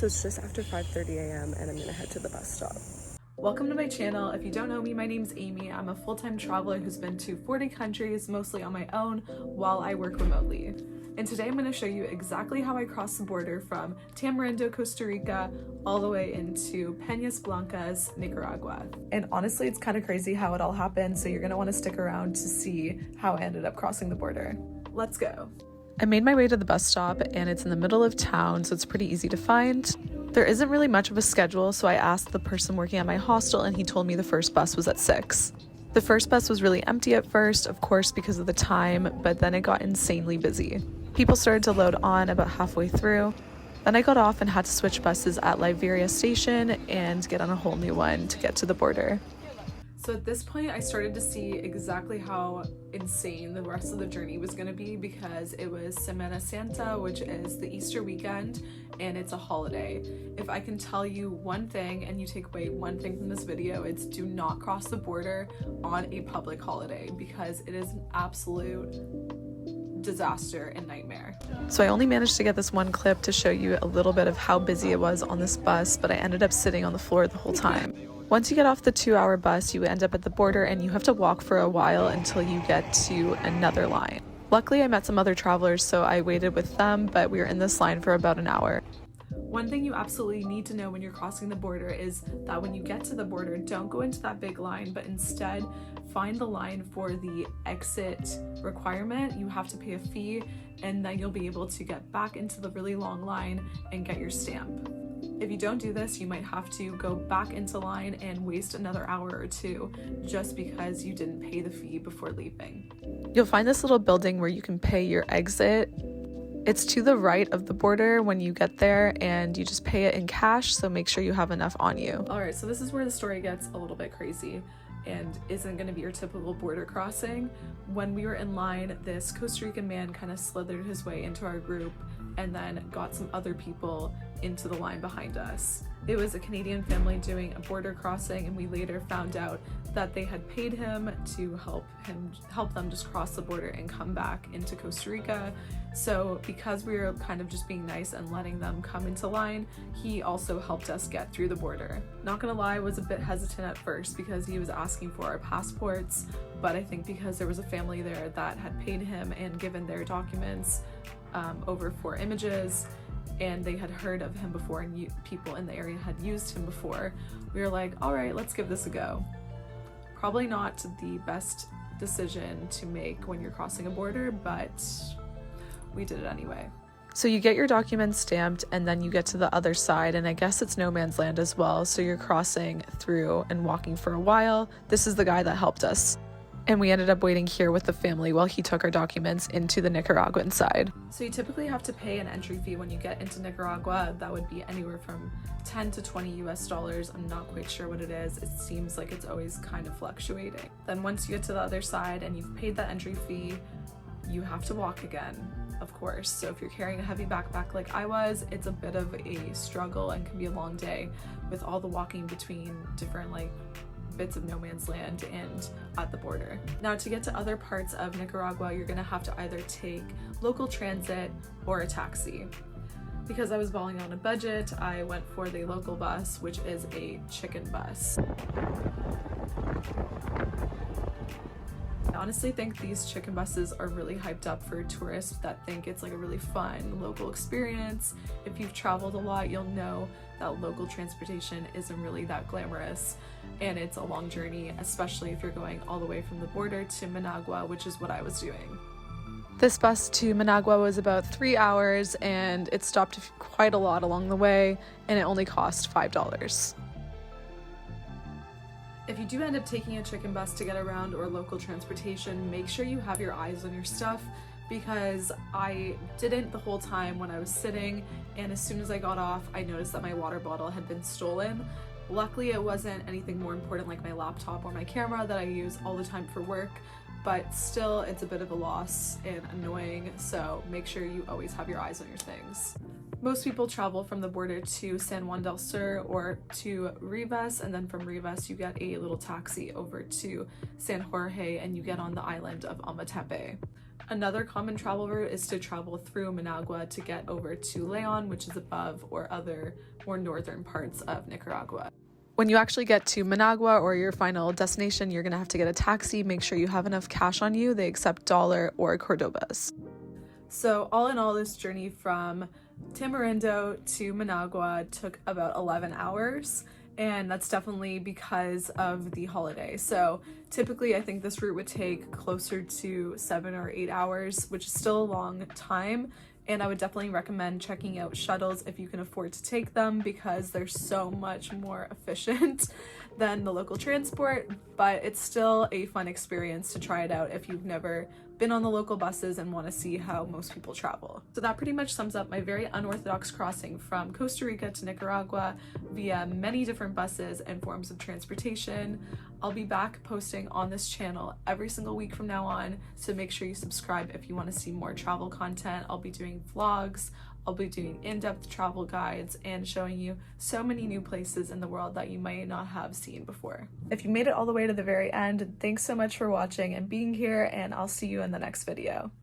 So it's just after 5:30 a.m. and I'm gonna head to the bus stop. Welcome to my channel. If you don't know me, my name's Amy. I'm a full-time traveler who's been to 40 countries, mostly on my own, while I work remotely. And today I'm going to show you exactly how I crossed the border from Tamarindo, Costa Rica, all the way into Peñas Blancas, Nicaragua. And honestly, it's kind of crazy how it all happened, so you're going to want to stick around to see how I ended up crossing the border. Let's go. I made my way to the bus stop, and it's in the middle of town, so it's pretty easy to find. There isn't really much of a schedule, so I asked the person working at my hostel, and he told me the first bus was at 6. The first bus was really empty at first, of course because of the time, but then it got insanely busy. People started to load on about halfway through. Then I got off and had to switch buses at Liberia station and get on a whole new one to get to the border. So at this point, I started to see exactly how insane the rest of the journey was going to be, because it was Semana Santa, which is the Easter weekend, and it's a holiday. If I can tell you one thing and you take away one thing from this video, it's do not cross the border on a public holiday, because it is an absolute disaster and nightmare. So I only managed to get this one clip to show you a little bit of how busy it was on this bus, but I ended up sitting on the floor the whole time. Once you get off the 2-hour bus, you end up at the border and you have to walk for a while until you get to another line. Luckily, I met some other travelers, so I waited with them, but we were in this line for about an hour. One thing you absolutely need to know when you're crossing the border is that when you get to the border, don't go into that big line, but instead find the line for the exit requirement. You have to pay a fee, and then you'll be able to get back into the really long line and get your stamp. If you don't do this, you might have to go back into line and waste another hour or two just because you didn't pay the fee before leaving. You'll find this little building where you can pay your exit. It's to the right of the border when you get there, and you just pay it in cash, so make sure you have enough on you. Alright, so this is where the story gets a little bit crazy and isn't going to be your typical border crossing. When we were in line, this Costa Rican man kind of slithered his way into our group and then got some other people into the line behind us. It was a Canadian family doing a border crossing, and we later found out that they had paid him to help them just cross the border and come back into Costa Rica. So because we were kind of just being nice and letting them come into line, he also helped us get through the border. Not gonna lie, I was a bit hesitant at first because he was asking for our passports, but I think because there was a family there that had paid him and given their documents over for images, and they had heard of him before and people in the area had used him before, we were like, all right, let's give this a go. Probably not the best decision to make when you're crossing a border, but we did it anyway. So you get your documents stamped, and then you get to the other side, and I guess it's no man's land as well, so you're crossing through and walking for a while. This is the guy that helped us, and we ended up waiting here with the family while he took our documents into the Nicaraguan side. So you typically have to pay an entry fee when you get into Nicaragua. That would be anywhere from 10 to 20 US dollars. I'm not quite sure what it is. It seems like it's always kind of fluctuating. Then once you get to the other side and you've paid that entry fee, you have to walk again, of course. So if you're carrying a heavy backpack like I was, it's a bit of a struggle and can be a long day with all the walking between different bits of no man's land and at the border. Now, to get to other parts of Nicaragua, you're gonna have to either take local transit or a taxi. Because I was balling on a budget, I went for the local bus, which is a chicken bus. I honestly think these chicken buses are really hyped up for tourists that think it's like a really fun local experience. If you've traveled a lot, you'll know that local transportation isn't really that glamorous, and it's a long journey, especially if you're going all the way from the border to Managua, which is what I was doing. This bus to Managua was about 3 hours, and it stopped quite a lot along the way, and it only cost $5. If you do end up taking a chicken bus to get around or local transportation, make sure you have your eyes on your stuff, because I didn't the whole time when I was sitting, and as soon as I got off, I noticed that my water bottle had been stolen. Luckily, it wasn't anything more important like my laptop or my camera that I use all the time for work, but still, it's a bit of a loss and annoying, so make sure you always have your eyes on your things. Most people travel from the border to San Juan del Sur or to Rivas, and then from Rivas you get a little taxi over to San Jorge and you get on the island of Ometepe. Another common travel route is to travel through Managua to get over to Leon, which is above or other more northern parts of Nicaragua. When you actually get to Managua or your final destination, you're gonna have to get a taxi. Make sure you have enough cash on you. They accept dollar or Cordobas. So all in all, this journey from Tamarindo to Managua took about 11 hours. And that's definitely because of the holiday. So typically I think this route would take closer to 7 or 8 hours, which is still a long time. And I would definitely recommend checking out shuttles if you can afford to take them, because they're so much more efficient than the local transport, but it's still a fun experience to try it out if you've never been on the local buses and want to see how most people travel. So that pretty much sums up my very unorthodox crossing from Costa Rica to Nicaragua via many different buses and forms of transportation. I'll be back posting on this channel every single week from now on, so make sure you subscribe if you want to see more travel content. I'll be doing vlogs, I'll be doing in-depth travel guides, and showing you so many new places in the world that you might not have seen before. If you made it all the way to the very end, thanks so much for watching and being here, and I'll see you in the next video.